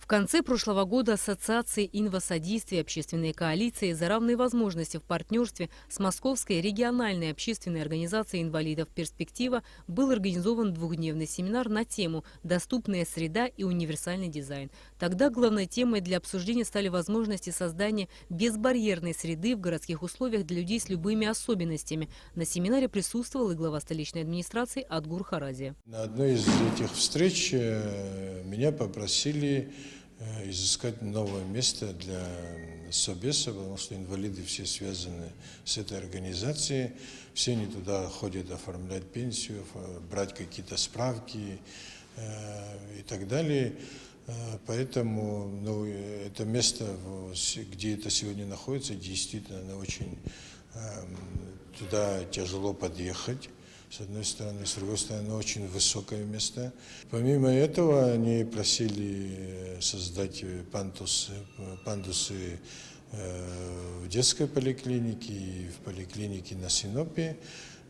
В конце прошлого года Ассоциации инвасодействия и общественной коалиции за равные возможности в партнерстве с Московской региональной общественной организацией инвалидов «Перспектива» был организован двухдневный семинар на тему «Доступная среда и универсальный дизайн». Тогда главной темой для обсуждения стали возможности создания безбарьерной среды в городских условиях для людей с любыми особенностями. На семинаре присутствовал и глава столичной администрации Адгур Харазия. На одной из этих встреч меня попросили изыскать новое место для Собеса, потому что инвалиды все связаны с этой организацией. Все они туда ходят оформлять пенсию, брать какие-то справки и так далее. Поэтому это место, где это сегодня находится, действительно туда тяжело подъехать. С одной стороны, с другой стороны, очень высокое место. Помимо этого, они просили создать пандусы в детской поликлинике и в поликлинике на Синопе.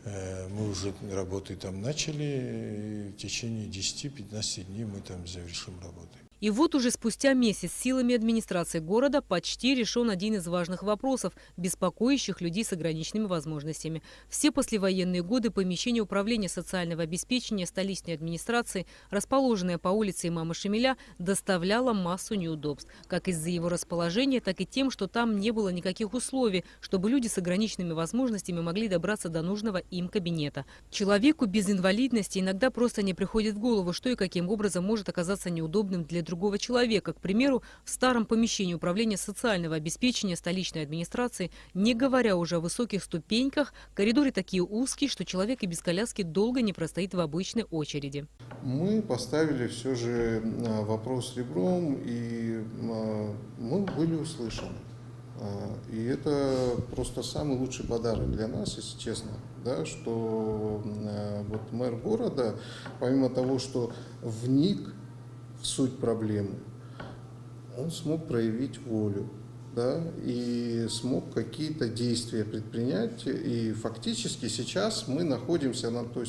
Мы уже работы там начали, и в течение 10-15 дней мы там завершим работу. И вот уже спустя месяц силами администрации города почти решен один из важных вопросов, беспокоящих людей с ограниченными возможностями. Все послевоенные годы помещение управления социального обеспечения столичной администрации, расположенное по улице Имама Шамиля, доставляло массу неудобств. Как из-за его расположения, так и тем, что там не было никаких условий, чтобы люди с ограниченными возможностями могли добраться до нужного им кабинета. Человеку без инвалидности иногда просто не приходит в голову, что и каким образом может оказаться неудобным для другого человека. К примеру, в старом помещении управления социального обеспечения столичной администрации, не говоря уже о высоких ступеньках, коридоры такие узкие, что человек и без коляски долго не простоит в обычной очереди. Мы поставили все же вопрос ребром, и мы были услышаны. И это просто самый лучший подарок для нас, если честно, да, что вот мэр города, помимо того, что вник в суть проблемы, он смог проявить волю, да, и смог какие-то действия предпринять. И фактически сейчас мы находимся на той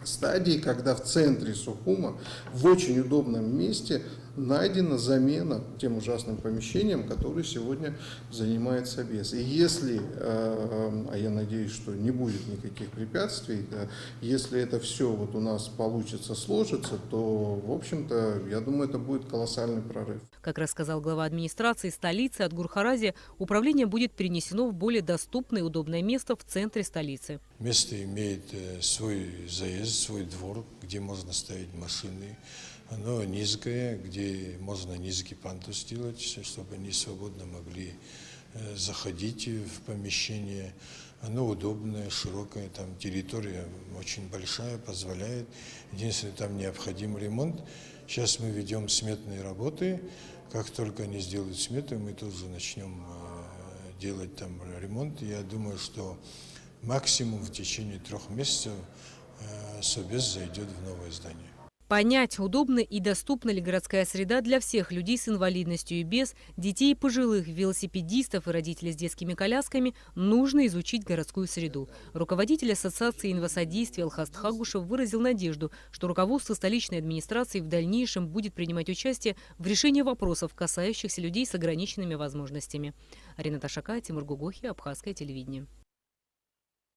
стадии, когда в центре Сухума, в очень удобном месте, найдена замена тем ужасным помещениям, которые сегодня занимает Собес. И если, а я надеюсь, что не будет никаких препятствий, да, если это все вот у нас получится, сложится, то, в общем-то, я думаю, это будет колоссальный прорыв. Как рассказал глава администрации столицы Адгур Харазия, управление будет перенесено в более доступное и удобное место в центре столицы. Место имеет свой заезд, свой двор, где можно ставить машины. Оно низкое, где можно низкий пандус сделать, чтобы они свободно могли заходить в помещение. Оно удобное, широкое, там территория очень большая, позволяет. Единственное, там необходим ремонт. Сейчас мы ведем сметные работы. Как только они сделают сметы, мы тут же начнем делать там ремонт. Я думаю, что максимум в течение 3 месяцев Собес зайдет в новое здание. Понять, удобна и доступна ли городская среда для всех людей с инвалидностью и без, детей и пожилых, велосипедистов и родителей с детскими колясками, нужно изучить городскую среду. Руководитель Ассоциации инвасодействия Алхаст Хагушев выразил надежду, что руководство столичной администрации в дальнейшем будет принимать участие в решении вопросов, касающихся людей с ограниченными возможностями. Рената Шакая, Тимур Гугохи, Абхазское телевидение.